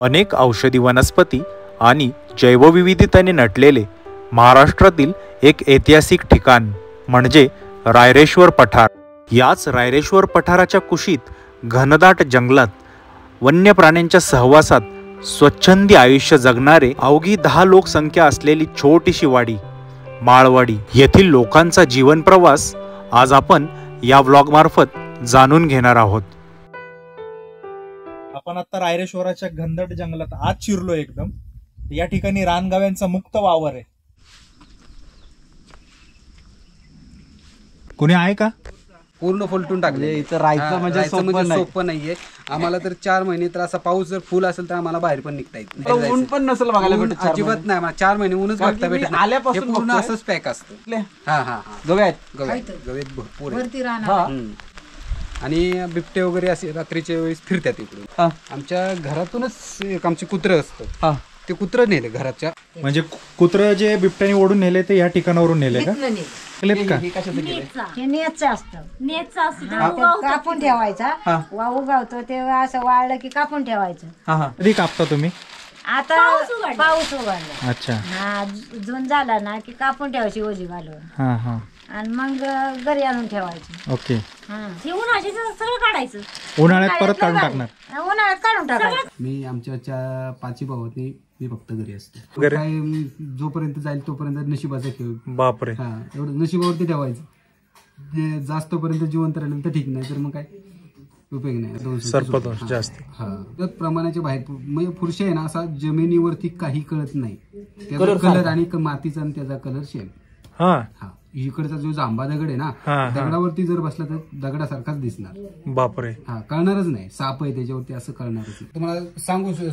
अनेक औषधी वनस्पती आणि जैवविविधतेने नटलेले महाराष्ट्रातील एक ऐतिहासिक ठिकाण म्हणजे रायरेश्वर पठार। याच रायरेश्वर पठाराच्या कुशीत घनदाट जंगलात वन्य प्राण्यांच्या सहवासात स्वच्छंदी आयुष्य जगणारे अवघी 10 लोकसंख्या असलेली छोटीशी वाडी माळवाडी येथील लोकांचा जीवन प्रवास आज आपण या व्लॉग मार्फत जाणून घेणार आहोत। आपण आता रायरेश्वराच्या घनदाट जंगलात आज शिरलो एकदम। या ठिकाणी रानगाव्यांचा मुक्त वावर आहे। कोणी आहे का? पूर्ण फलटून टाकले। इथं राहायचं म्हणजे सोपं नाहीये आम्हाला। तर 4 महिने तर असा पाऊस जर फुल असेल तर आम्हाला बाहेर पण निघता येत नाही। ऊन पण नसेल बघायला भेटत, अजिबात नाही। आम्हाला 4 महिने ऊनच बघता भेटत नाही। आल्यापासून पूर्ण असंच पॅक असतं। गवेत भरपूर आणि बिबटे वगैरे असे रात्रीच्या वेळेस फिरतात इकडून। आमच्या घरातूनच एक आमचे कुत्रे असतं, ते कुत्रे नेले घराच्या। म्हणजे कुत्रे जे बिबट्याने ओढून नेले ते या ठिकाणावरून नेले का? कापून ठेवायचा, वाहू गावतो तेव्हा असं वाळलं की कापून ठेवायचं। कधी कापता तुम्ही? आता पाऊस उघडला, अच्छा, हा जून झाला ना की कापून ठेवायची ओझी घालून आणि मग घरी आणून ठेवायची। ओके, सगळं काढायचं, उन्हाळ्यात परत काढून टाकणार? उन्हाळ्यात काढून टाकायचं। मी आमच्या 5 भावात मी फक्त घरी असतो। काय जोपर्यंत जाईल तोपर्यंत नशिबाचा खेळ। बापरे, एवढं नशिबावरती ठेवायचं। जास्तपर्यंत जिवंत राहिलं तर ठीक, नाही तर मग काय उपयोग नाही। सर्पदोष जास्त प्रमाणाच्या बाहेर म्हणजे पुरुष आहे ना, असा जमिनीवरती काही कळत नाही। त्याचा कलर आणि मातीचा आणि त्याचा कलर सेम। इकडचा जो जांभा दगड आहे ना, दगडावरती जर बसला तर दगडासारखाच दिसणार। बापरे, कळणारच नाही साप आहे त्याच्यावरती, असं कळणारच नाही। तुम्हाला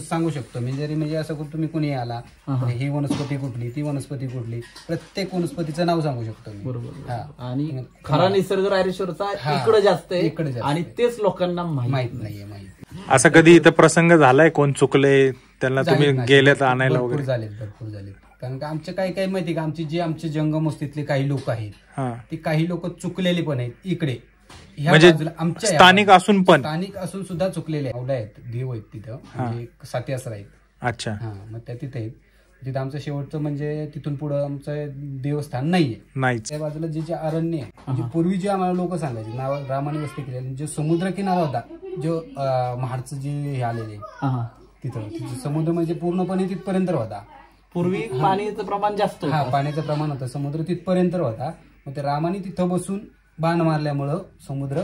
सांगू शकतो मी, जरी म्हणजे असं तुम्ही कुणी आला, ही वनस्पती कुठली, ती वनस्पती कुठली, प्रत्येक वनस्पतीचं नाव सांगू शकतो मी। बरोबर, आणि खरा निसर्ग रायरेश्वरचा इकडे जास्त आहे आणि तेच लोकांना माहित नाहीये। असं कधी इथं प्रसंग झालाय कोण चुकले त्यांना तुम्ही गेलेत आणायला वगैरे? भरपूर झाले। कारण का आमच्या काही माहिती का, आमचे जंगमवस्तीतले काही लोक आहेत, ते काही लोक चुकलेले पण आहेत इकडे, म्हणजे आमच्या स्थानिक असून सुद्धा चुकलेले आहेत। देव आहेत तिथं, म्हणजे साथीआसरा आहेत। अच्छा, मग त्या तिथे आहेत। तिथं आमचं शेवटचं म्हणजे तिथून पुढे आमचं देवस्थान नाहीये। त्या बाजूला जे अरण्य आहे, म्हणजे पूर्वी जे आम्हाला लोक सांगायचे, नाव रामाने वस्ती केलेली, जो समुद्र किनारा होता, जो महाडचं जे हे आलेले तिथं समुद्र म्हणजे पूर्णपणे तिथपर्यंत होता। पूर्वी पाण्याचं प्रमाण जास्त होतं, पाण्याचं प्रमाण होतं, समुद्र तिथपर्यंत होता। मग ते रामाने तिथं बसून बाण मारल्यामुळं समुद्र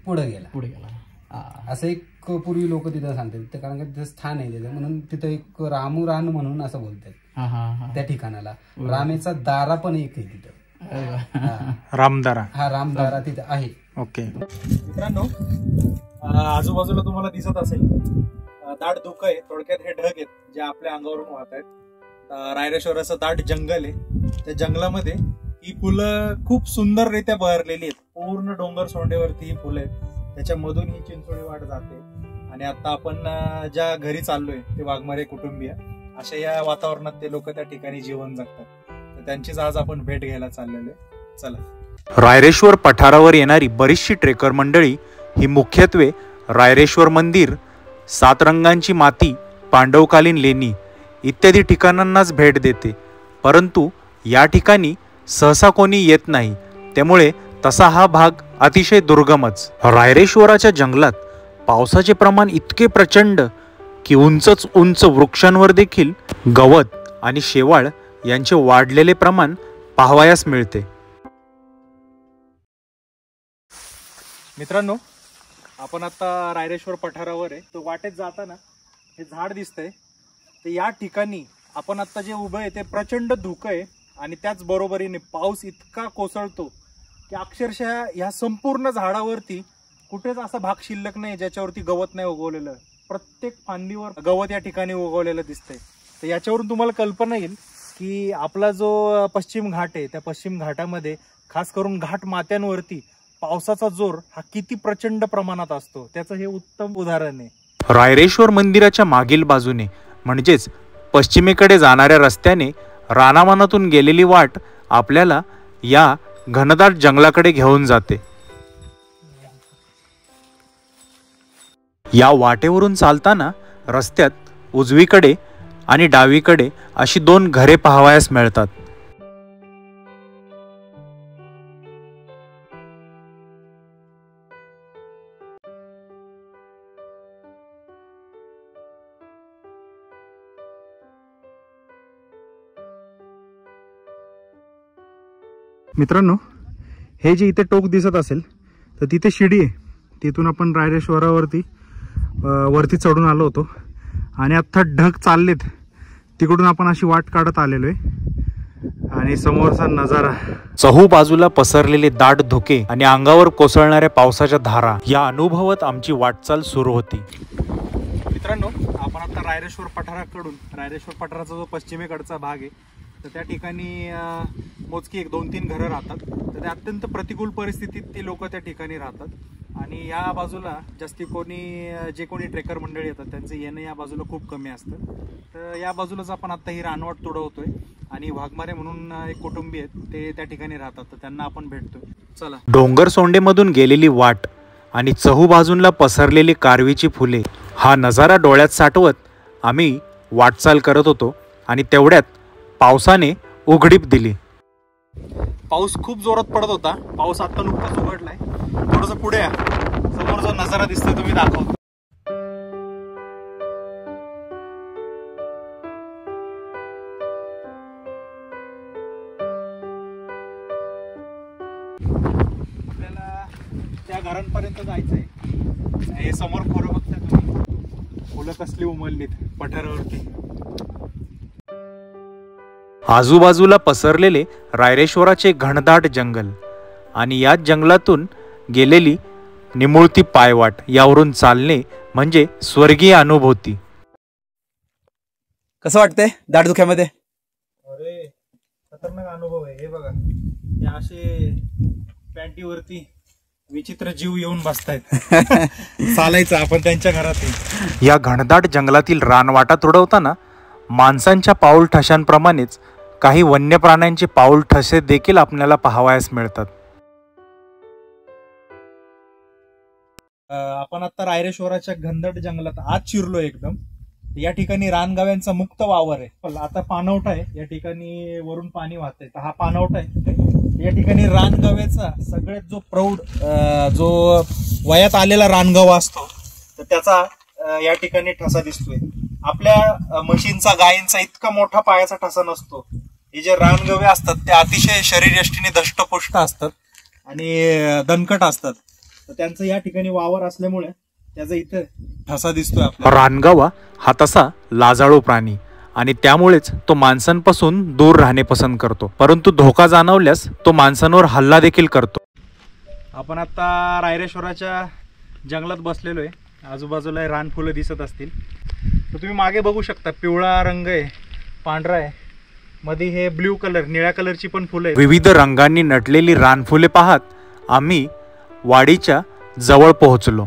पुढे गेला। असं एक पूर्वी लोक तिथं सांगतात, कारण का तिथं स्थान आहे त्याचं, म्हणून तिथं एक रान म्हणून असं बोलतात त्या ठिकाणाला। रामेचा दारा पण एक आहे तिथं, रामदारा। रामदारा तिथं आहे। ओके मित्रांनो, आजूबाजूला तुम्हाला दिसत असेल दाट धुकं आहे, थोडक्यात हे ढग आहेत जे आपल्या अंगावरून वाहत आहेत। रायरेश्वराचं दाट जंगल आहे, त्या जंगलामध्ये ही फुलं खूप सुंदररित्या बहरलेली आहेत। पूर्ण डोंगर सोंडेवरती ही फुलं आहेत, त्याच्यामधून ही चिंचोळी वाट जाते। आणि आता आपण ज्या घरी चाललोय ते वाघमारे कुटुंबीय, अशा या वातावरणात ते लोक त्या ठिकाणी जीवन जगतात। तर त्यांचीच आज आपण भेट घ्यायला चाललेलो आहे। चला। रायरेश्वर पठारावर येणारी बरीचशी ट्रेकर मंडळी ही मुख्यत्वे रायरेश्वर मंदिर, 7 रंगांची माती, पांडवकालीन लेणी इत्यादी ठिकाणांनाच भेट देते, परंतु या ठिकाणी सहसा कोणी येत नाही, त्यामुळे तसा हा भाग अतिशय दुर्गमच। रायरेश्वराच्या जंगलात पावसाचे प्रमाण इतके प्रचंड की उंच वृक्षांवर देखील गवत आणि शेवाळ यांचे वाढलेले प्रमाण पाहावयास मिळते। मित्रांनो, आपण आता रायरेश्वर पठारावर आहे, तो वाटेत जाताना हे झाड दिसतंय, तर या ठिकाणी आपण आता जे उभं आहे ते प्रचंड धुकं आहे आणि त्याच बरोबरीने पाऊस इतका कोसळतो की अक्षरशः या संपूर्ण झाडावरती कुठेच असा भाग शिल्लक नाही ज्याच्यावरती गवत नाही उगवलेलं। प्रत्येक फांदीवर गवत या ठिकाणी उगवलेलं दिसतंय। तर याच्यावरून तुम्हाला कल्पना येईल की आपला जो पश्चिम घाट आहे, त्या पश्चिम घाटामध्ये खास करून घाट मात्यांवरती पावसाचा जोर हा किती प्रचंड प्रमाणात असतो, त्याचं हे उत्तम उदाहरण आहे। रायरेश्वर मंदिराच्या मागील बाजूने म्हणजेच पश्चिमेकडे जाणाऱ्या रस्त्याने रानामानातून गेलेली वाट आपल्याला या घनदाट जंगलाकडे घेऊन जाते। या वाटेवरून चालताना रस्त्यात उजवीकडे आणि डावीकडे अशी 2 घरे पाहावयास मिळतात. मित्रांनो, हे जे इथे टोक दिसत असेल तर तिथे शिडी आहे. तिथून आपण रायरेश्वरावरती वरती चढून आलो होतो आणि आता ढग चाललेत तिकडून आपण अशी वाट काढत आलेलो आहे आणि समोरचा नजारा, चहूबाजूला पसरलेले दाट धुके आणि अंगावर कोसळणाऱ्या पावसाच्या धारा या अनुभवत आमची वाटचाल सुरू होती. मित्रांनो, आपण आता रायरेश्वर पठाराकडून, रायरेश्वर पठाराचा जो पश्चिमेकडचा भाग आहे तर त्या ठिकाणी मोजकी 1-2-3 घरं राहतात. तर ते अत्यंत प्रतिकूल परिस्थितीत ते लोक त्या ठिकाणी राहतात. आणि या बाजूला जास्ती जे कोणी ट्रेकर मंडळी येतात त्यांचं येणं या बाजूला खूप कमी असतं. तर या बाजूलाच आपण आता ही रानवट तुडवतोय आणि वाघमारे म्हणून एक कुटुंबी आहेत, ते त्या ठिकाणी राहतात. तर त्यांना आपण भेटतोय. चला. डोंगर सोंडेमधून गेलेली वाट आणि चहूबाजूला पसरलेली कारवीची फुले हा नजारा डोळ्यात साठवत आम्ही वाटचाल करत होतो आणि तेवढ्यात पावसाने उघडीप दिली. पाऊस खूप जोरात पडत होता. पाऊस आता नुकताच उघडलाय. थोडंसं पुढे या, समोर जो नजारा दिसतोय तुम्ही दाखवतो. आपल्याला त्या घरांपर्यंत जायचंय. हे समोर खोरं बघता तुम्ही, फुलं कसली उमललीत पठारावरती. आजूबाजूला पसरलेले रायरेश्वराचे घनदाट जंगल आणि याच जंगलातून गेलेली निमुळती पायवाट यावरून चालणे म्हणजे स्वर्गीय अनुभूती. कसं वाटतंय दाट धुक्यामध्ये? अरे खतरनाक अनुभव आहे. हे बघा, ते असे पॅन्टीवरती विचित्र जीव येऊन बसतायत. चालायचं आपण त्यांच्या घरात. या घनदाट जंगलातील रानवाटा तुडवताना माणसांच्या पाऊल ठशांप्रमाणेच काही वन्य प्राण्यांचे पाऊल ठसे देखील आपल्याला पाहावयास मिळतात. आपण आता रायरेश्वराच्या घनदाट जंगलात आत शिरलो एकदम. या ठिकाणी रानगाव्यांचा मुक्त वावर आहे. आता पाणवठा आहे, या ठिकाणी वरून पाणी वाहतंय. हा पाणवठा आहे. या ठिकाणी रानगाव्याचा सगळ्यात जो प्रौढ, जो वयात आलेला रानगावा असतो तर त्याचा या ठिकाणी ठसा दिसतोय. आपल्या म्हशींचा, गायींचा इतका मोठा पायाचा ठसा नसतो. हे जे रानगवे असतात ते अतिशय शरीरयष्टीने दष्टपुष्ट असतात आणि दणकट असतात. तर त्यांचं या ठिकाणी वावर असल्यामुळे त्याचा इथं ठसा दिसतोय. रानगावा हा तसा लाजाळू प्राणी आणि त्यामुळेच तो माणसांपासून दूर राहणे पसंत करतो, परंतु धोका जाणवल्यास तो माणसांवर हल्ला देखील करतो. आपण आता रायरेश्वराच्या जंगलात बसलेलो आहे. आजूबाजूला रानफुलं दिसत असतील तर तुम्ही मागे बघू शकता. पिवळा रंग आहे, पांढरा आहे, मध्ये हे ब्ल्यू कलर, निळ्या कलरची पण फुलं आहेत. विविध रंगांनी नटलेली रानफुले पाहत आम्ही वाडीच्या जवळ पोहोचलो.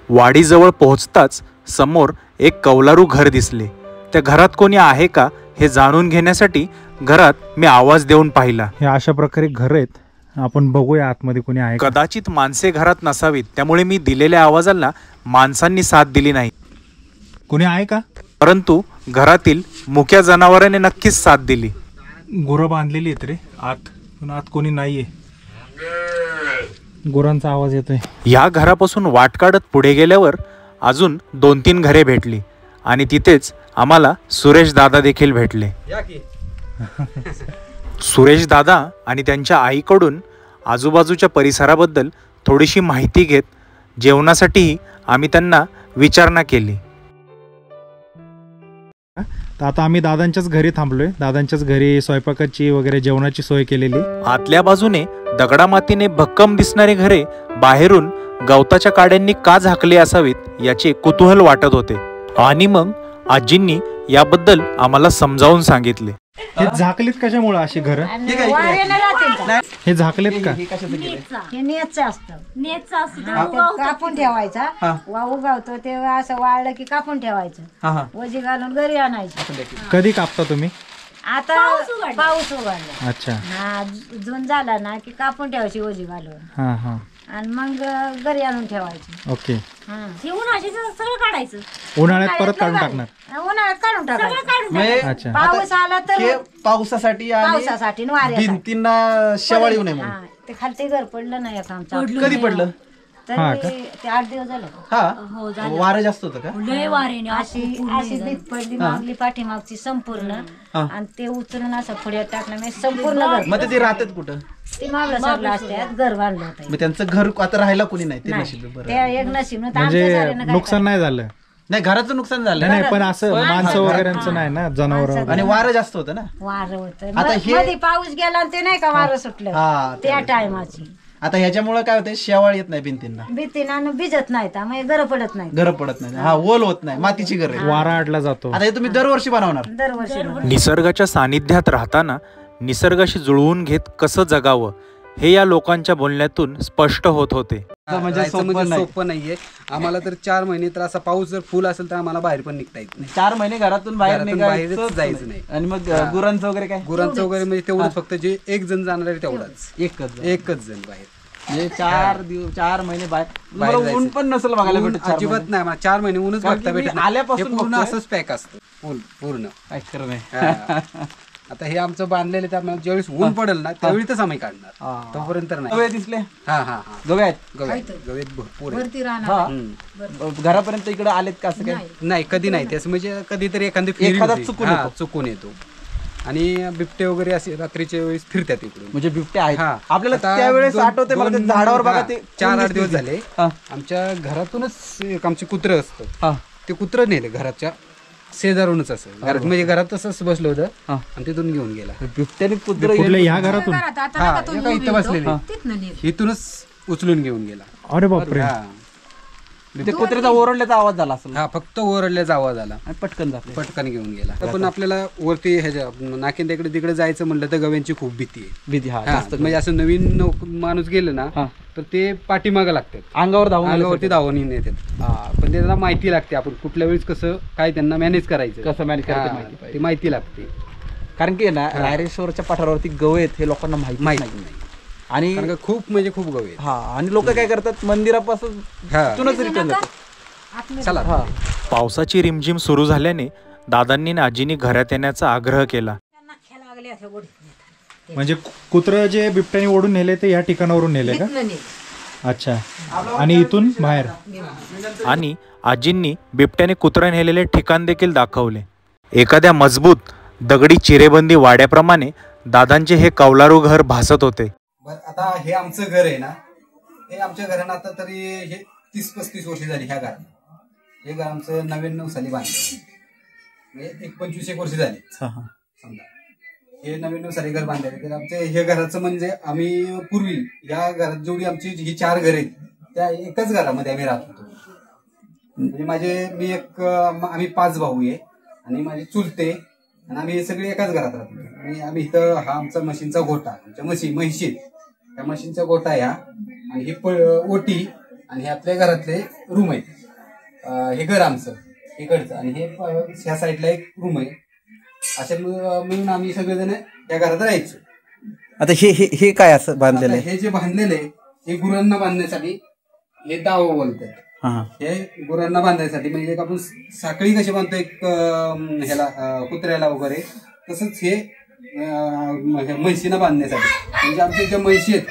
वाडीजवळ पोहोचताच समोर एक कौलारू घर दिसले. त्या घरात कोणी आहे का हे जाणून घेण्यासाठी घरात मी आवाज देऊन पाहिला. हे अशा प्रकारे घर आहेत. आपण बघूया आतमध्ये कोणी आहे. कदाचित माणसे घरात नसावीत, त्यामुळे मी दिलेल्या आवाजाला माणसांनी साथ दिली नाही. कोणी आहे का? परंतु घरातील मुक्या जनावराने नक्कीच साथ दिली. गुरं बांधलेली आहेत रे आत, पण आत कोणी नाहीये. गुरांचा आवाज येतोय. या घरापासून वाट काढत पुढे गेल्यावर अजून 2-3 घरे भेटली आणि तिथेच आम्हाला सुरेश दादा देखील भेटले. सुरेश दादा आणि त्यांच्या आईकडून आजूबाजूच्या परिसराबद्दल थोडीशी माहिती घेत जेवणासाठीही आम्ही त्यांना विचारणा केली. तर आता आम्ही दादांच्याच घरी थांबलोय. दादांच्याच घरी स्वयंपाकाची वगैरे जेवणाची सोय केलेली. आतल्या बाजूने दगडामातीने भक्कम दिसणारे घरे बाहेरून गवताच्या काड्यांनी का झाकले असावीत याचे कुतूहल वाटत होते आणि मग आजींनी याबद्दल आम्हाला समजावून सांगितले. हे झाकलीत कशामुळे अशी घर? हे झाकलेत का? हे नेटचं असतं. कापून ठेवायचा. वाहू गावतो ते असं वाळलं की कापून ठेवायचं, वजी घालून घरी आणायचं. कधी कापता तुम्ही? आता पाऊस उघडला. अच्छा. हा, जून झाला ना की कापून ठेवायची वजी घालून. आणि मग घरी आणून ठेवायची. ओके. हे उन्हाळ्याचं सगळं काढायचं, उन्हाळ्यात परत काढून टाकणार. उन्हाळ्यात काढून टाकायचं. अच्छा. पाऊस आला तर पावसासाठी पावसासाठी आणि वाऱ्यासाठी. भिंतींना शेवाळ येऊ नये म्हणून. हा, ते खालते घर पडलं नाही का आमचं. कधी पडलं? तरी ते 8 दिवस झाले. हा, वारं जास्त होतं का? लय वारेने अशी भीत पडली मागली पाठीमागची संपूर्ण, आणि ते उचलून असं पुढे टाकलं मी संपूर्ण घर. मग ते राहतात कुठं? ते मागलं सगळं असतात, घर बांधलं होतं. मग त्यांचं घर आता राहायला कोणी नाही, ते नशीब बरं. त्या एक नशीब म्हणजे नुकसान नाही झालं. नाही, घराचं नुकसान झालं नाही पण असं माणसं वगैरेचं नाही ना, जनावर. आणि वारं जास्त होतं ना. वारं होतं मध्ये पाऊस गेला आणि ते नाही का वारं सुटलं त्या टायमाची. आता ह्याच्यामुळे काय होतं, शेवाळ येत नाही भिंतींना, भीतीनं भिजत नाही, त्यामुळे घर पडत नाही. घर पडत नाही. हा, ओल होत नाही, मातीची घर आहे. वारा अडला जातो. आता हे तुम्ही दरवर्षी बनवणार? दरवर्षी. निसर्गाच्या सानिध्यात राहताना निसर्गाशी जुळवून घेत कसं जगावं हे या लोकांच्या बोलण्यातून स्पष्ट होत होते. म्हणजे सोपं नाहीये आम्हाला. तर 4 महिने तर असा पाऊस जर फुल असेल तर आम्हाला बाहेर पण निघता येत नाही. 4 महिने घरातून बाहेर जायचं नाही. आणि मग गुरांचं वगैरे काय? गुरांचं वगैरे म्हणजे तेवढंच, फक्त जे एक जण जाणार आहे तेवढाच, एकच जण बाहेर. म्हणजे 4 महिने बाहेर ऊन पण नसेल बघायला भेटत. अजिबात नाही, 4 महिने ऊनच बघता भेटत. आल्यापासून पूर्ण असंच पॅक असतं पूर्ण. काय खरं नाही. आता हे आमचं बांधलेलं, त्यामुळे ज्यावेळेस ऊन पडेल ना त्यावेळीच आम्ही काढणार, तोपर्यंत नाही. गवे दिसले? हा गवे आहेत? गवेत भरपूर घरापर्यंत इकडे आलेत का? असं काय नाही, कधी नाही. त्याचं म्हणजे कधीतरी एखादा चुकून येतो. आणि बिबटे वगैरे असे रात्रीच्या वेळेस फिरतात इकडून. म्हणजे बिबटे आहेत आपल्याला त्यावेळेस आठवते मला. ते झाडावर बघा, ते 4-8 दिवस झाले आमच्या घरातूनच एक आमचे कुत्रं असतं, ते कुत्रं नेले घराच्या शेजारूनच. असं घरात म्हणजे घरात तसंच बसलं होतं आणि तिथून घेऊन गेला बिबट्याने. कुत्र ह्या घरातून इथं बसलेले, इथूनच उचलून घेऊन गेला. अरे बापरे. ते कुत्र्याचा ओरडल्याचा आवाज झाला असेल. हा, फक्त ओरडल्याचा आवाज आला आणि पटकन घेऊन गेला. पण आपल्याला वरती ह्याच्या नाकेंद्या इकडे तिकडे जायचं म्हणलं तर गव्यांची खूप भीती आहे. म्हणजे असं नवीन माणूस गेलं ना तर ते पाठीमागं लागतात, अंगावरती धावून येतात. पण त्यांना माहिती लागते आपण कुठल्या वेळेस कसं काय त्यांना मॅनेज करायचं, कसं मॅनेज करायचं ते माहिती लागते. कारण की ना रायरेश्वरच्या पठारावरती गवे आहेत हे लोकांना माहिती नाही. आणि खूप म्हणजे खूप गवे. आणि लोक काय करतात, मंदिरापासून रिटर्न जातात. चला. पावसाची रिमझिम सुरू झाल्याने दादांनी आणि आजीनी घरात येण्याचा आग्रह केला. म्हणजे कुत्र जे बिबट्याने ओढून नेले ते या ठिकाणावरून नेले का? अच्छा. आणि इथून बाहेर. आणि आजींनी बिबट्याने कुत्रा नेलेले ठिकाण देखील दाखवले. एखाद्या मजबूत दगडी चिरेबंदी वाड्याप्रमाणे दादांचे हे कौलारू घर भासत होते. आता हे आमचं घर आहे ना, हे आमच्या घरानं आता तरी हे 30-35 वर्ष झाली ह्या घरात. हे घर आमचं 99 साली बांधलं, म्हणजे 25 वर्ष झाली समजा. हे 99 साली घर बांधले. तर आमच्या हे घराचं म्हणजे आम्ही पूर्वी या घरात जेवढी आमची ही 4 घर आहेत त्या एकाच घरामध्ये आम्ही राहत होतो. म्हणजे आम्ही 5 भाऊ आहे आणि माझे चुलते, आणि आम्ही सगळे एकाच घरात राहतो. आणि आम्ही इथं हा आमचा म्हशींचा गोठा, आमच्या म्हशी त्या मशीनचा गोठा या, आणि ही ओटी, आणि हे आपल्या घरातले रूम आहेत. हे घर आमचं इकडचं, आणि हे ह्या साईडला एक रूम आहे. अशा मिळून आम्ही सगळेजण या घरात राहायचो. आता हे काय असं बांधलेलं आहे? हे जे बांधलेलं आहे हे गुरांना बांधण्यासाठी हे दाव बोलतात. हे गुरांना बांधण्यासाठी, म्हणजे आपण साखळी कशी बांधतो एक ह्याला कुत्र्याला वगैरे, तसंच हे म्हशींना बांधण्यासाठी. म्हणजे आमच्या ज्या म्हशी आहेत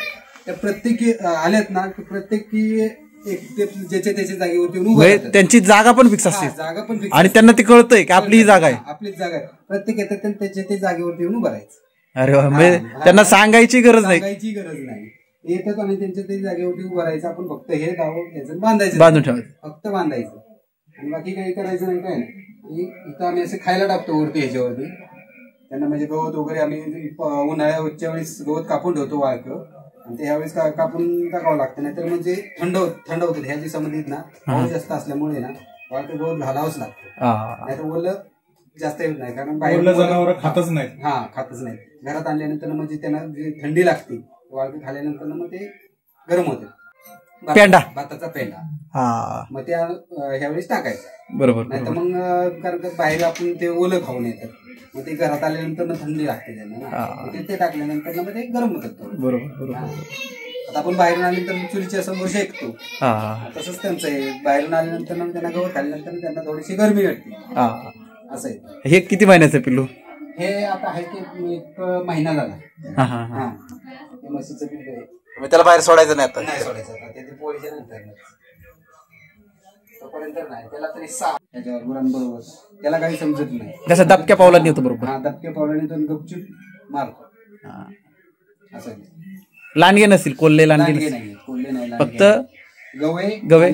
त्या प्रत्येकी आल्यात ना, प्रत्येकी ज्याच्या त्याच्या जागेवरती उभं राहतात. त्यांची जागा पण फिक्स असते, जागा पण फिक्स, आणि त्यांना ते कळतंय की आपली जागा आहे, आपलीच जागा आहे. प्रत्येक येतात त्याच्या ते जागेवरती येऊन उभं राहायचं. अरे वा, म्हणजे त्यांना सांगायची गरज नाही. येतात आणि त्यांच्या ते जागेवरती उभं राहायचं. आपण फक्त हे दाव बांधायचं, बांधून ठेवायचं, फक्त बांधायचं, आणि बाकी काही करायचं नाही. काय नाही, इथं आम्ही असं खायला टाकतो वरती ह्याच्यावरती त्यांना. म्हणजे गवत वगैरे आम्ही उन्हाळ्याच्या वेळेस गवत कापून ठेवतो वाळकं, आणि ते ह्यावेळेस कापून टाकावं लागतं. नाहीतर म्हणजे थंड होतं. ह्याची संबंधित ना पाऊस जास्त असल्यामुळे ना वाळकं गवत घालावंच लागतं, नाहीतर ओलं जास्त येत नाही. कारण बाहेर जनावर खातच नाही. खातच नाही. घरात आणल्यानंतर म्हणजे त्यांना जी थंडी लागते, वाळकं खाल्ल्यानंतर मग ते गरम होते. पेंडा, भाताचा पेंडा, मग त्या ह्यावेळेस टाकायचा. बरोबर. नाहीतर मग कारण बाहेर आपण ते ओलं खाऊन येतात, मग ते घरात आल्यानंतर थंडी लागते त्यांना ना, ते टाकल्यानंतर मग ते गरम होतात. बरोबर. आता आपण बाहेरून आल्यानंतर चुलीच्या समोर शेकतो, तसंच त्यांचं आहे. बाहेरून आल्यानंतर त्यांना गवत खाल्ल्यानंतर त्यांना थोडीशी गरमी वाटते, असं आहे. हे किती महिन्याचं पिल्लू? हे आता आहे की 1 महिना झाला. हे म्हशीचं पिल्लू आहे. त्याला बाहेर सोडायचं नाही आता? नाही सोडायचं आता, ते पोळीच्या नंतर तोपर्यंत नाही. त्याला तरी त्याच्यावर गुरांबरोबर त्याला काही समजत नाही. जसं दबक्या पावलात येतो बरोबर. दबक्या पावलाने तो गपचूप मारतो, असं. लांडगे नसतील, कोल्हे लांडगे नाही, कोल्हे नाही, फक्त गवे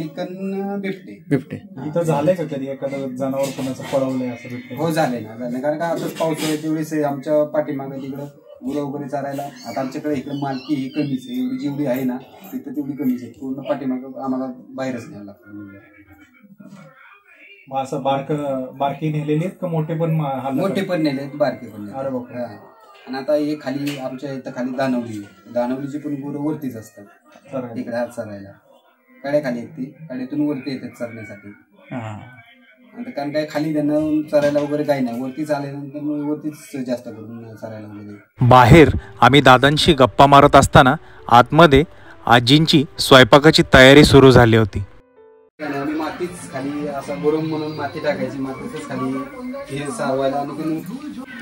बिबटे. इथं झालंय का कधी एखादं जनावर कोणाचं पळवलंय असं बिबटे? हो, झाले ना, झाले. कारण का आताच पाऊस आहे तेवढीच आमच्या पाठीमागे तिकडं गुरं वगैरे चारायला. आता आमच्याकडे इकडे मालकी ही कमीच आहे, एवढी जेवढी आहे ना तिथं तेवढी कमीच आहे. पूर्ण पाठीमागं आम्हाला बाहेरच न्यायला लागतं. असं बारकी नेलेली आहेत का मोठे पण? मोठे पण नेले, बारके पण नेले. अरे बापरे. आणि आता हे खाली आमच्या इथं खाली दानवलीची पण गुरं वरतीच असतात, इकडे हात चालायला. कड्या खाली आहेत, ती कड्यातून वरती येतात चरण्यासाठी. आता कारण काय खाली त्यांना चरायला वगैरे काही नाही, वरती चालल्यानंतर वरतीच जास्त करून चरायला वगैरे. बाहेर आम्ही दादांशी गप्पा मारत असताना आतमध्ये आजींची स्वयंपाकाची तयारी सुरू झाली होती. आम्ही मातीच खाली असा गरम म्हणून माती टाकायची, मातीतच खाली हे सारवायला. आणि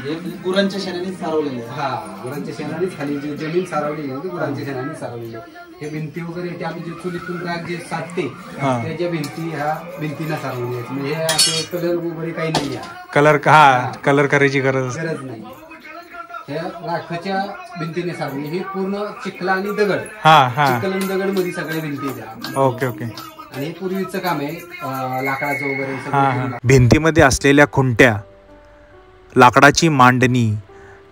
हे गुरांच्या शेणाने सारवलेले. गुरांच्या शेणानेच खाली जी जमीन सारवलेली आहे गुरांच्या शेणाने सारवलेली. हे भिंती वगैरे ते आम्ही जे चुलीतून राग जे साधते त्याच्या भिंती ह्या भिंतीला सारवली आहेत. म्हणजे हे असे कलर वगैरे काही नाही आहे, कलर करायची गरज नाही. ह्या राखाच्या भिंतीने सारवली. हे पूर्ण चिखला आणि दगड, चिखल आणि दगड मध्ये सगळ्या भिंती द्या. ओके. आणि हे पूर्वीचं काम आहे, लाकडाचं वगैरे सगळं. भिंतीमध्ये असलेल्या खुंट्या, लाकडाची मांडणी,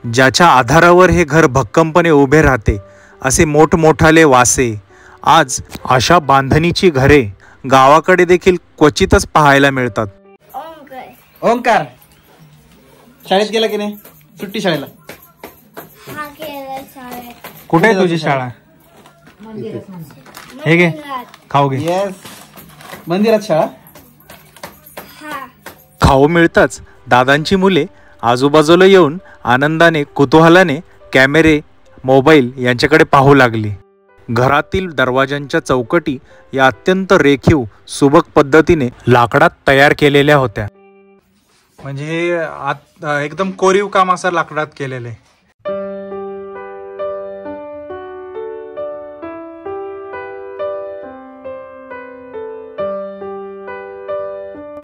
ज्याच्या आधारावर हे घर भक्कमपणे उभे राहते, असे मोठमोठाले वासे. आज अशा बांधणीची घरे गावाकडे देखील क्वचितच पाहायला मिळतात. ओंकार शाळेत गेला की नाही? सुट्टी शाळेला? कुठे आहे तुझी शाळा? हे घे, खाऊ घे. येस, मंदिरात शाळा. खाऊ मिळताच दादांची मुले आजूबाजूला येऊन आनंदाने कुतूहलाने कॅमेरे, मोबाईल यांच्याकडे पाहू लागली. घरातील दरवाजांच्या चौकटी या अत्यंत रेखीव सुबक पद्धतीने लाकडात तयार केलेल्या होत्या. म्हणजे हे एकदम कोरीव काम असं लाकडात केलेलं आहे.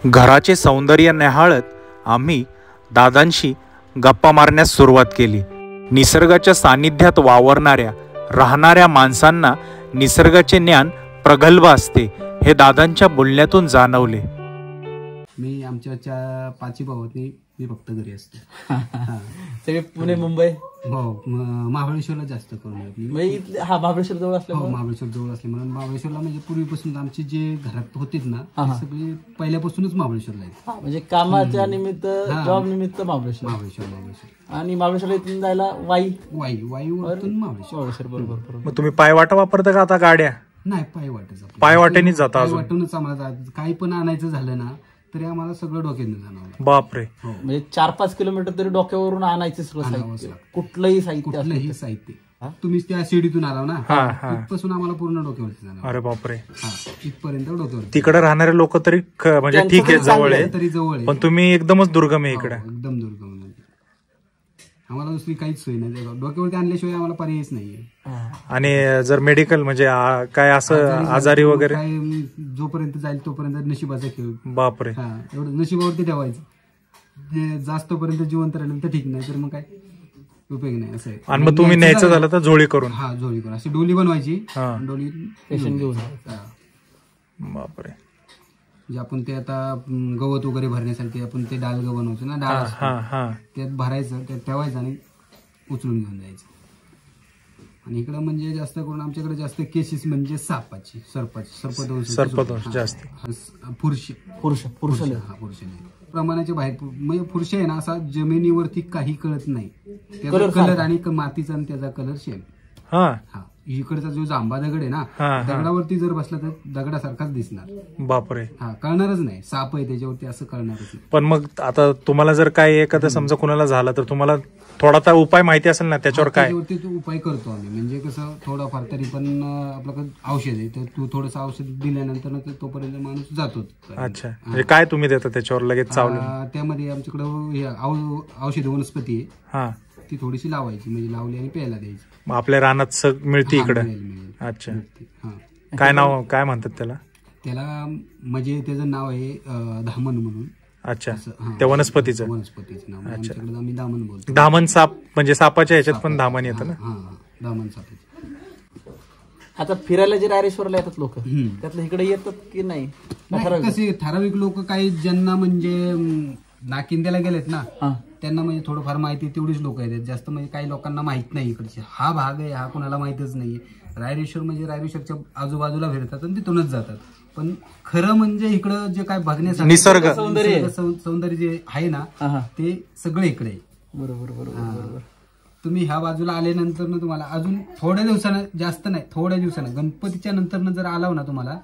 घराचे सौंदर्य न्याहाळत आम्ही दादांशी गप्पा मारण्यास सुरुवात केली. निसर्गाच्या सानिध्यात वावरणाऱ्या राहणाऱ्या माणसांना निसर्गाचे ज्ञान प्रगल्भ असते हे दादांच्या बोलण्यातून जाणवले. मी आमच्या 5 भावांनी मी फक्त घरी असतो. सगळे पुणे, मुंबई, महाबळेश्वरला जास्त करून. महाबळेश्वर जवळ असल्यामुळे. महाबळेश्वर जवळ असले म्हणून महाबळेश्वरला म्हणजे पूर्वीपासून आमचे जे घरात होते ना सगळे पहिल्यापासूनच महाबळेश्वरला आहेत. म्हणजे कामाच्या निमित्त, जॉब निमित्त महाबळेश्वर. आणि महाबळेश्वरला इथून जायला वाईवरून महाबळेश्वर. बरोबर. मग तुम्ही पायवाटा वापरता का आता गाड्या? नाही, पायवाटेनेच जाता. पायवाटूनच आम्हाला काही पण आणायचं झालं ना तरी आम्हाला सगळं डोक्याने जाणवलं. बापरे. म्हणजे 4-5 किलोमीटर तरी डोक्यावरून आणायचं साहित्य, कुठलंही साहित्य. तुम्ही त्या शिडीतून आला ना तिथपासून आम्हाला पूर्ण डोक्यावरती जाणार. अरे बापरे. इथपर्यंत डोक्यावर. तिकडे राहणारे लोक तरी म्हणजे ठीक आहे, जवळ आहे, तरी जवळ आहे. पण तुम्ही एकदमच दुर्गम आहे इकडे. एकदम दुर्गम. आम्हाला दुसरी काहीच सोय नाही, डोक्यावरती आणल्याशिवाय आम्हाला पर्यायच नाहीये. आणि जर मेडिकल म्हणजे काय असं आजारी वगैरे जोपर्यंत जाईल तोपर्यंत नशिबाचा खेळ. बापरे. एवढं नशिबावरती ठेवायचं. जास्तपर्यंत जिवंत राहिलं तर ठीक, नाही तर मग काय उपयोग नाही. असं आहे. आणि मग तुम्ही न्यायचं झालं तर झोळी करून. झोळी करून अशी डोली बनवायची, डोली पेशंट घेऊन. बापरे. म्हणजे आपण ते आता गवत वगैरे भरण्यासाठी आपण ते डालगं बनवतो ना, डाळ त्यात भरायचं, त्यात ठेवायचं आणि उचलून घेऊन जायचं. आणि इकडं म्हणजे जास्त करून आमच्याकडे जास्त केसेस म्हणजे सापाची, सर्पदंश जास्त. पुरुष प्रमाणाच्या बाहेर म्हणजे पुरुष आहे ना असा जमिनीवरती काही कळत नाही. त्याचा कलर आणि मातीचा आणि त्याचा कलर सेम. हा हा इकडचा जो जांभा दगड आहे ना दगडावरती जर बसला तर दगडासारखाच दिसणार. बापरे. हा कळणारच नाही साप आहे त्याच्यावरती असं कळणारच नाही. पण मग आता तुम्हाला जर काय एखादं समजा कुणाला झालं तर तुम्हाला थोडा तर उपाय माहिती असेल ना त्याच्यावर काय? त्याच्यावरती तो उपाय करतो आम्ही. म्हणजे कसं थोडाफार तरी पण आपल्याकडे औषध आहे तर तू थोडंसं औषध दिल्यानंतर तोपर्यंत माणूस जातो. अच्छा म्हणजे काय तुम्ही देता त्याच्यावर लगेच चावलं? त्यामध्ये आमच्याकडे औषध वनस्पती आहे हा ती थोडीशी लावायची म्हणजे लावली आणि प्यायला द्यायची. मग आपल्या रानात मिळते इकडे? अच्छा काय नाव काय म्हणतात त्याला? त्याला म्हणजे त्याचं नाव आहे धामण म्हणून. अच्छा त्या वनस्पतीचं नाव आमच्याकडे आम्ही दामन बोलतो. धामण साप म्हणजे सापाच्या ह्याच्यात पण धामण येतं ना? हा दामन साप. आता फिरायला जे रायरेश्वरला येतात लोक त्यातलं इकडे येतात की नाही? कसे ठराविक लोक काही ज्यांना म्हणजे नाकिंद्याला गेलेत ना त्यांना म्हणजे थोडंफार माहिती तेवढीच लोक येतात. जास्त म्हणजे काही लोकांना माहित नाही इकडचे हा भाग आहे हा कोणाला माहितच नाहीये. रायरेश्वर म्हणजे रायरेश्वरच्या आजूबाजूला फिरतात आणि तिथूनच जातात. पण खरं म्हणजे इकडं जे काय बघण्यासाठी निसर्ग सौंदर्य जे आहे ना ते सगळं इकडे आहे. बरोबर बरोबर. तुम्ही ह्या बाजूला आल्यानंतर ना तुम्हाला अजून थोड्या दिवसानं जास्त नाही थोड्या दिवसानं गणपतीच्या नंतर जर आला ना तुम्हाला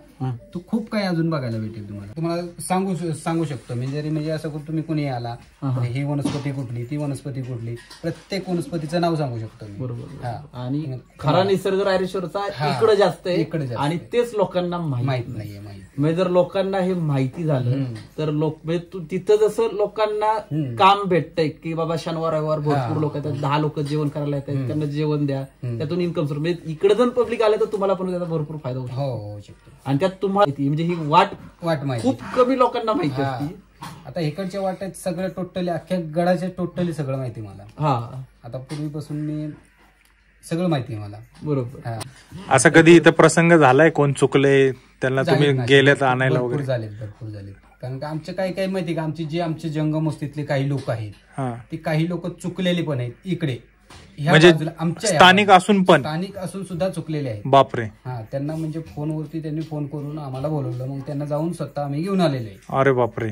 तो खूप काही अजून बघायला भेटेल. तुम्हाला सांगू शकतो म्हणजे असं तुम्ही कुणी आला ही वनस्पती कुठली ती वनस्पती कुठली प्रत्येक वनस्पतीचं नाव सांगू शकतो. बरोबर. आणि खरा निसर्ग रायरेश्वरचा इकडे जास्त आहे आणि तेच लोकांना माहित नाहीये. म्हणजे जर लोकांना हे माहिती झालं तर तिथं जसं लोकांना काम भेटतंय की बाबा शनिवार रविवार भरपूर लोक येतात 10 लोक जेवण करायला येतात त्यांना जेवण द्या त्यातून इन्कम सोर्स म्हणजे इकडे जर पब्लिक आलं तर तुम्हाला पण त्याचा भरपूर फायदा होऊ शकतो. आणि त्यात तुम्हाला म्हणजे ही वाट माहिती खूप कमी लोकांना माहिती असते. आता इकडच्या वाट्यात सगळं टोटली अख्ख्या गडाच्या टोटली सगळं माहिती मला. आता पूर्वीपासून मी सगळं माहिती आहे मला. बरोबर. असं कधी इथं प्रसंग झालाय कोण चुकले त्यांना तुम्ही गेलेत आणायला वगैरे? भरपूर झालेत. कारण का आमचे काही माहिती का आमचे जंगम वस्तीतले काही लोक आहेत ते काही लोक चुकलेले पण आहेत इकडे म्हणजे स्थानिक असून सुद्धा चुकलेले आहेत. बापरे. त्यांना म्हणजे फोनवरती त्यांनी फोन करून आम्हाला बोलवलं मग त्यांना जाऊन स्वतः आम्ही घेऊन आलेले आहे. अरे बापरे.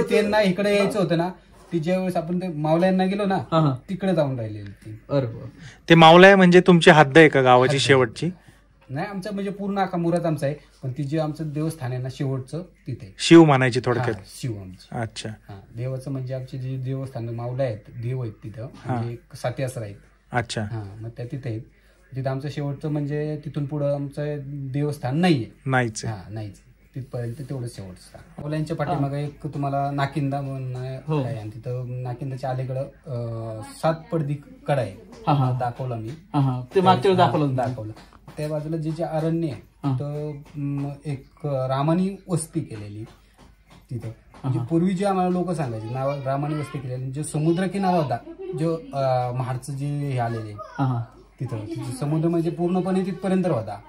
त्यांना इकडे यायचं होतं ना ती ज्या वेळेस आपण ते मावळ्यांना गेलो ना तिकडे जाऊन राहिलेली. ते मावळ्या म्हणजे तुमची हद्द आहे का गावाची शेवटची? नाही आमचं म्हणजे पूर्ण आका मुरात आमचा आहे पण ती जे आमचं देवस्थान आहे ना शेवटचं तिथे शिव म्हणायची थोडक्यात. शिव आमचं. अच्छा. देवाचं म्हणजे आमचे जे देवस्थान मावल्या आहेत देव आहेत तिथं म्हणजे 7 आसरा आहेत. अच्छा. मग त्या तिथे आहेत. तिथं आमचं शेवटचं म्हणजे तिथून पुढं आमचं देवस्थान नाहीये. नाहीच तिथपर्यंत तेवढं शेवटचं. मावल्यांच्या पाठीमागे एक तुम्हाला नाकिंदा म्हणून आहे आणि तिथं नाकिंदाच्या अलीकडं 7 पडदी कडा आहे दाखवला मी. ते मागच्या वेळेस दाखवलं. त्या बाजूला जे अरण्य आहे तर एक रामानी वस्ती केलेली तिथं. म्हणजे पूर्वी जे आम्हाला लोक सांगायचे नाव रामानी वस्ती केलेली जो समुद्र किनारा होता जो महाडचं जे हे आलेले तिथं समुद्र म्हणजे पूर्णपणे तिथपर्यंत होता.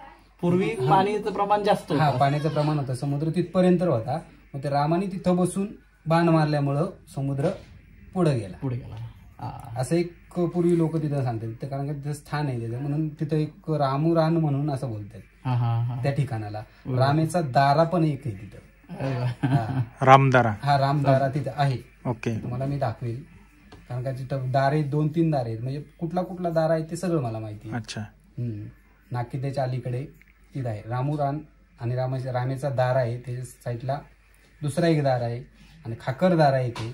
पूर्वी पाण्याचं प्रमाण जास्त पाण्याचं प्रमाण होतं समुद्र तिथपर्यंत होता. मग ते रामाने तिथं बसून बाण मारल्यामुळं समुद्र पुढे गेला. असं एक पूर्वी लोक तिथं सांगतात कारण का तिथं स्थान आहे त्याचं म्हणून तिथं एक रान म्हणून असं बोलतात त्या ठिकाणाला. रामेचा दारा पण एक आहे तिथं. रामदारा तिथं आहे. ओके. तुम्हाला मी दाखवेल कारण का तिथं दारे 2-3 दारे आहेत म्हणजे कुठला दारा आहे ते सगळं मला माहिती आहे. अच्छा. नाकिद्याच्या अलीकडे तिथं आहे रान आणि रामेचा दारा आहे त्याच्या साईडला दुसरा एक दारा आहे आणि खाकर दारा एक आहे.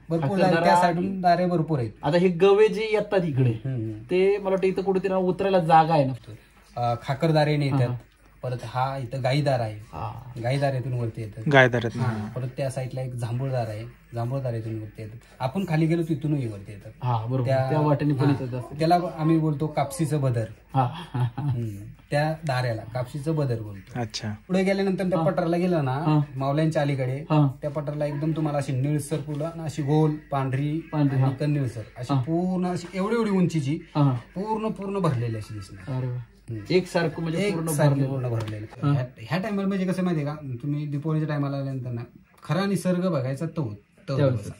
भरपूर त्या साईडून दारे भरपूर आहेत. आता हे गवे जे येतात इकडे ते मला वाटतं इथं कुठे उतरायला जागा आहे ना. खाकरदारेने येतात. परत हा इथं गाईदार आहे गाईदाऱ्यातून वरती येतात. गायदाऱ्यात. परत त्या साईडला एक जांभूळदार आहे जांभूळदाऱ्यातून वरती येतात. आपण खाली गेलो तिथूनही वरती येतात. त्या वाटेने पण येतात. त्याला आम्ही बोलतो कापसीचं बदर. त्या दाऱ्याला कापसीचं बदर बोलतो. अच्छा. पुढे गेल्यानंतर त्या पठाराला गेलं ना मावल्यांच्या अलीकडे त्या पठाराला एकदम तुम्हाला अशी निळसर फुलं अशी गोल पांढरी निळसर अशी पूर्ण अशी एवढी उंचीची पूर्ण भरलेली अशी दिसणार. एकसारखं म्हणजे पूर्ण भरलेलं. ह्या टायमाला म्हणजे कसं माहितीये का तुम्ही दीपावलीच्या टायमाला आल्यानंतर ना खरा निसर्ग बघायचा तो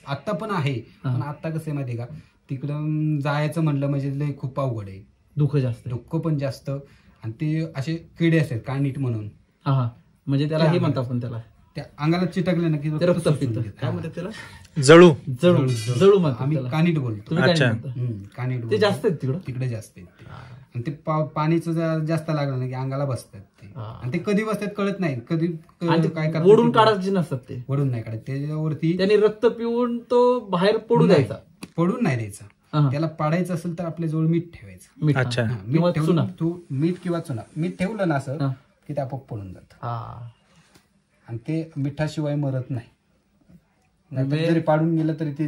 आता पण आहे पण आता कसं माहितीये का तिकडं जायचं म्हटलं म्हणजे खूप अवघड आहे. दुःख पण जास्त आणि ते असे किडे असतात कानीट म्हणून म्हणजे त्याला हे म्हणतात आपण त्याला त्या अंगाला चिटकले ना की ते रक्त शोषून पितं. घेतं. काय म्हणतात त्याला? जळू जळू जळू म्हणतात आम्ही त्याला. कानिट बोलतो. तुम्ही काय अच्छा. म्हणता? कानिट ते बोलतो. जास्त आहेत तिकडं. तिकडे जास्त आहेत ते. आणि ते पाणीचं जास्त लागलं ना की अंगाला बसतात ते. आणि ते कधी बसतात कळत नाही. कधी आणि काय ते करतात ओढून ते काढायचे नसतात ते. वडून नाही काढत. त्याच्यावरती त्यांनी रक्त पिऊन तो बाहेर पडू द्यायचा. पडून नाही द्यायचा. हा. त्याला पाडायचं असेल तर आपल्या जवळ मीठ ठेवायचं. मीठ. अच्छा. हा, किंवा मीठ चुना. ठेवून तू मीठ किंवा चुना मीठ ठेवलं ना असं हा. की ते आपोआप पडून जातं. हा. आणि ते मिठाशिवाय मरत नाही. नाहीतर म्हणजे जरी पाडून गेलं तरी ते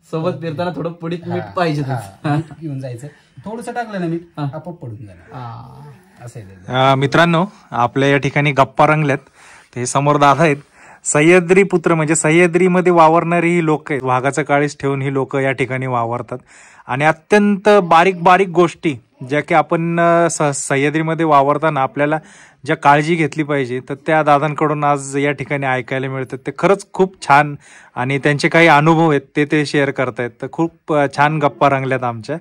सोबत फिरताना थोडं पडीत मीठ पाहिजे. मीठ घेऊन जायचं. थोडंसं टाकलं ना मीठ आपोआप पडून जाणार. असं आहे ते. मित्रांनो, आपल्या या ठिकाणी गप्पा रंगल्यात. ते समोर दादा आहेत. सह्याद्री पुत्र म्हणजे सह्याद्रीमध्ये वावरणारी ही लोक आहेत. वाघाचं काळीस ठेवून ही लोक या ठिकाणी वावरतात आणि अत्यंत बारीक बारीक गोष्टी ज्या की आपण सह्याद्रीमध्ये वावरताना आपल्याला ज्या काळजी घेतली पाहिजे तर त्या दादांकडून आज या ठिकाणी ऐकायला मिळतात. ते खरंच खूप छान आणि त्यांचे काही अनुभव आहेत ते शेअर करतायत. तर खूप छान गप्पा रंगल्यात आमच्या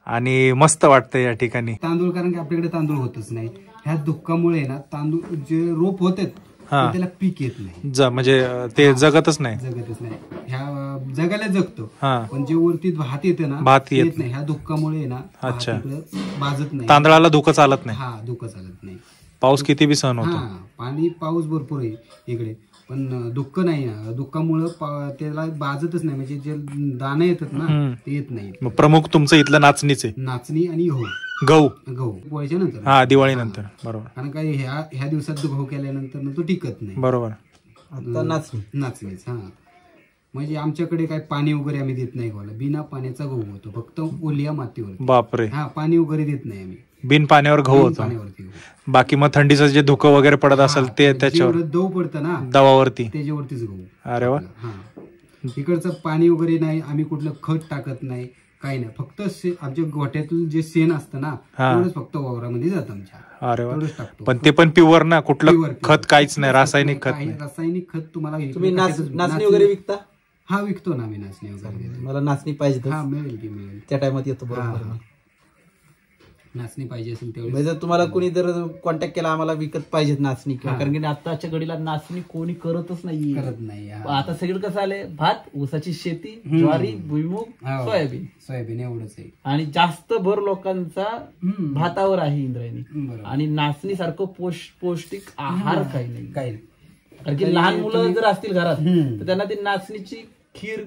आणि मस्त वाटतं या ठिकाणी. तांदूळ कारण की आपल्याकडे तांदूळ होतच नाही. ह्या दुःखामुळे ना तांदूळ जे रोप होते त्याला पीक येत नाही. म्हणजे ते जगतच नाही. जगतच नाही. ह्या जगायला जगतो हा. पण जे वरती भात येते ना भात येत नाही. ह्या दुःखामुळे ना अच्छा. बाजत नाही. तांदळाला धुकं चालत नाही. हा धुकं चालत नाही. पाऊस किती बी सहन होतो. हा पाऊस भरपूर आहे इकडे पण दुःख नाही ना. दुःखामुळं त्याला बाजतच नाही. म्हणजे जे दाणे येतात ना ते येत नाही. मग प्रमुख तुमचं इथलं नाचणीचे नाचणी आणि गहू पोळ्याच्या नंतर. हा दिवाळीनंतर. बरोबर. कारण काय ह्या दिवसात गहू केल्यानंतर तो टिकत नाही. बरोबर. नाचणीच. हा म्हणजे आमच्याकडे काय पाणी वगैरे आम्ही देत नाही गव्हाला. बिना पाण्याचा गहू होतो फक्त ओलिया मातीवर. बापरे. हा पाणी वगैरे देत नाही आम्ही. बिन पाण्यावर गहू होतो. पाण्यावरती गहू. बाकी मग थंडीचं जे धुकं वगैरे पडत असेल ते त्याच्यावर दव पडतं ना दवावरती त्याच्यावरतीच गहू. अरे वा. हा इकडचं पाणी वगैरे नाही. आम्ही कुठलं खत टाकत नाही काही नाही. फक्त आमच्या गोठ्यातून जे शेण असतं ना तेवढंच फक्त वावरामध्ये जातं आमच्या. अरे वा. तेवढंच टाकतो. पण ते पण प्युअर ना. कुठलं खत काहीच नाही. रासायनिक खत नाही. रासायनिक खत तुम्हाला तुम्ही नाचणी वगैरे विकता? हा विकतो ना आम्ही नाचणी वगैरे. मला नाचणी पाहिजे. हा मिळेल की मिळेल. त्या टायमात येतो बरोबर. नाचणी पाहिजे असेल तेवढी. म्हणजे जर तुम्हाला कोणी जर कॉन्टॅक्ट केला आम्हाला विकत पाहिजेत नाचणी किंवा कारण की आताच्या घडीला नाचणी कोणी करतच नाही. करत नाही. आता सगळं कसं आलंय भात ऊसाची शेती ज्वारी भुईमुग सोयाबीन एवढंच आहे. आणि जास्त भर लोकांचा भातावर आहे इंद्रायणी. आणि नाचणी सारखं पौष्टिक आहार काही नाही. काही कारण की लहान मुलं जर असतील घरात तर त्यांना ती नाचणीची खीर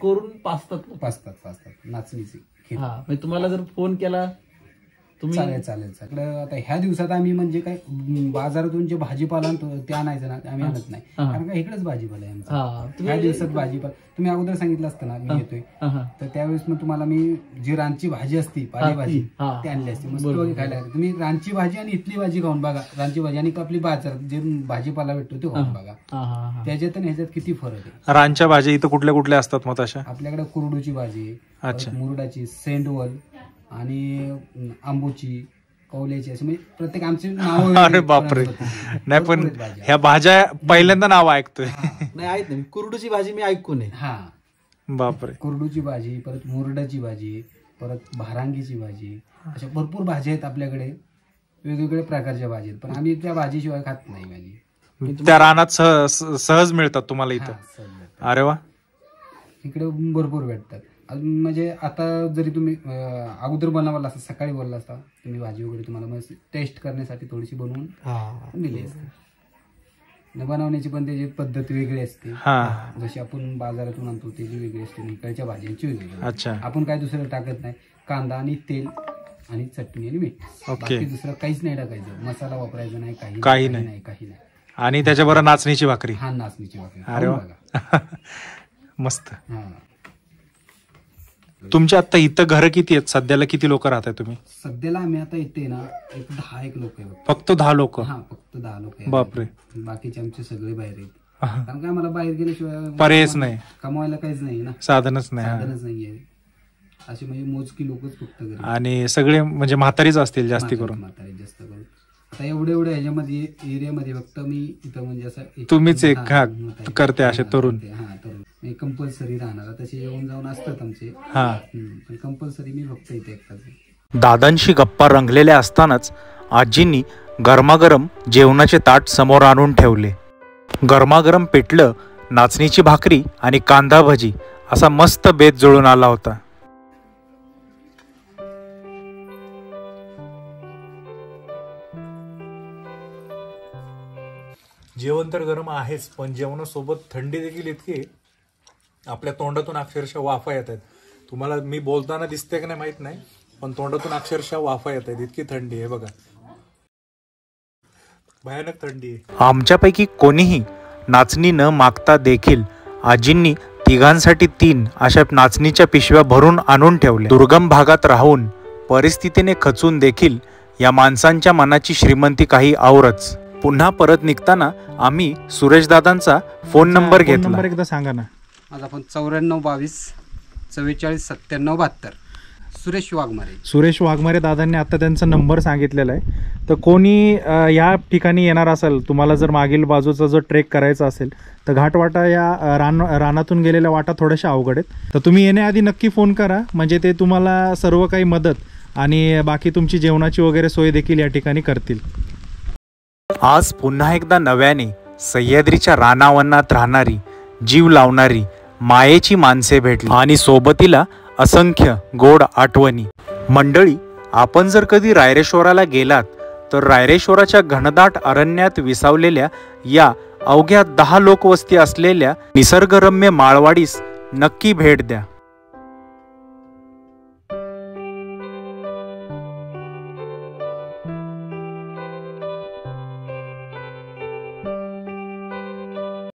करून पाचतात नाचणीची खीर. हा म्हणजे तुम्हाला जर फोन केला तुम्ही चालेल. आता ह्या दिवसात आम्ही म्हणजे काय बाजारातून जे भाजीपाला आणतो ते आणायचं ना आम्ही आणत नाही. कारण का इकडेच भाजीपाला आहे आमचा. ह्या दिवसात भाजीपाला तुम्ही अगोदर सांगितलं असतं ना मी येतोय तर त्यावेळेस मग तुम्हाला मी जी रानची भाजी असती पालेभाजी ती आणली असते मस्त खायला. तुम्ही रानची भाजी आणि इथली भाजी खाऊन बघा. रानची भाजी आणि आपली बाजारात जे भाजीपाला भेटतो ते खाऊन बघा. त्याच्यात आणि ह्याच्यात किती फरक आहे. रानच्या भाजी इथं कुठल्या कुठल्या असतात मग तशा? आपल्याकडे कुरडूची भाजी, मुरडाची, सेंडवल आणि आंबूची, कौल्याची असे म्हणजे प्रत्येक आमचे नाव. अरे बापरे. नाही पण ह्या भाज्या पहिल्यांदा नाव ऐकतोय. नाही आहेत ना. कुरडूची भाजी मी ऐकून आहे. हा बापरे. कुरडूची भाजी, परत मुरडाची भाजी, परत भारांगीची भाजी, अशा भरपूर भाज्या आहेत आपल्याकडे. वेगवेगळ्या प्रकारच्या भाजी आहेत पण आम्ही त्या भाजीशिवाय खात नाही भाजी. त्या रानात सहज मिळतात तुम्हाला इथं? अरे वा. इकडे भरपूर भेटतात. म्हणजे आता जरी तुम्ही अगोदर बनवायला असता सकाळी बोलला असता तुम्ही भाजी वगैरे तुम्हाला टेस्ट करण्यासाठी थोडीशी बनवून दिली असते. बनवण्याची पण त्याची पद्धत वेगळी असते. जशी आपण बाजारातून आणतो त्याची वेगळी असते. इकडच्या भाज्यांची वेगळी. आपण काय दुसरं टाकत नाही. कांदा आणि तेल आणि चटणी आणि मीठ. बाकी दुसरं काहीच नाही टाकायचं. मसाला वापरायचा नाही. काही नाही. आणि त्याच्याबरोबर नाचणीची भाकरी. हा नाचणीची भाकरी. अरे वा. मस्त. तुमच्या आता इथं घरं किती आहेत? सध्याला किती लोक राहताय तुम्ही? सध्याला आम्ही आता इथे ना 10 लोक आहे. फक्त 10 लोक? हा फक्त 10 लोक आहे. बापरे. बाकीचे आमचे सगळे बाहेर आहेत. कारण काय मला बाहेर गेल्याशिवाय पर्यायच नाही. कमवायला काहीच नाही ना. साधनच नाही. नाहीये. असे म्हणजे मोजकी लोकच फक्त घरी. आणि सगळे म्हणजे म्हातारीच असतील जास्ती करून? म्हातारी जास्त करून. आता एवढं ह्याच्यामध्ये एरियामध्ये फक्त मी इथं म्हणजे असं तुम्हीच एक करते असे तरुण? हा तरुण कंपल्सरी राहणार. तसे येऊन जाऊन असतात आमचे. पण कंपल्सरी मी फक्त इथे एकटाच. दादांशी गप्पा रंगलेल्या असतानाच आजींनी गरमागरम जेवणाचे ताट समोर आणून ठेवले. गरमागरम पिठलं, नाचणीची भाकरी आणि कांदा भजी असा मस्त बेत जुळून आला होता. जेवण तर गरम आहेच, पण जेवणासोबत थंडी देखील इतकी आपल्या तोंडातून अक्षरशः वाफा येत आहेत. तुम्हाला मी बोलताना दिसते की नाही माहित नाही, पण तोंडातून अक्षरशः वाफा येत आहेत, इतकी थंडी आहे बघा, भयानक थंडी आहे. आमच्यापैकी कोणीही नाचणी न मागता देखील आजींनी तिघांसाठी 3 अशा नाचणीच्या पिशव्या भरून आणून ठेवल्या. दुर्गम भागात राहून परिस्थितीने खचून देखील या माणसांच्या मनाची श्रीमंती काही औरच. पुन्हा परत निघताना आम्ही सुरेशदादांचा फोन नंबर घेतला. एकदा सांगा ना. आज आपण 9422 44 97 72 सुरेश वाघमारे दादांनी आता त्यांचा नंबर सांगितलेला आहे. तर कोणी या ठिकाणी येणार असेल, तुम्हाला जर मागील बाजूचा जो ट्रेक करायचा असेल तर घाटवाटा या रानातून गेलेल्या वाटा थोड्याशा अवघड आहेत. तर तुम्ही येण्याआधी नक्की फोन करा, म्हणजे ते तुम्हाला सर्व काही मदत आणि बाकी तुमची जेवणाची वगैरे सोय देखील या ठिकाणी करतील. आज पुन्हा एकदा नव्याने सह्याद्रीच्या रानावनात राहणारी, जीव लावणारी मायेची माणसे भेटली आणि सोबतीला असंख्य गोड आठवणी. मंडळी, आपण जर कधी रायरेश्वराला गेलात तर रायरेश्वराच्या घनदाट अरण्यात विसावलेल्या या अवघ्या 10 लोकवस्ती असलेल्या निसर्गरम्य माळवाडीस नक्की भेट द्या.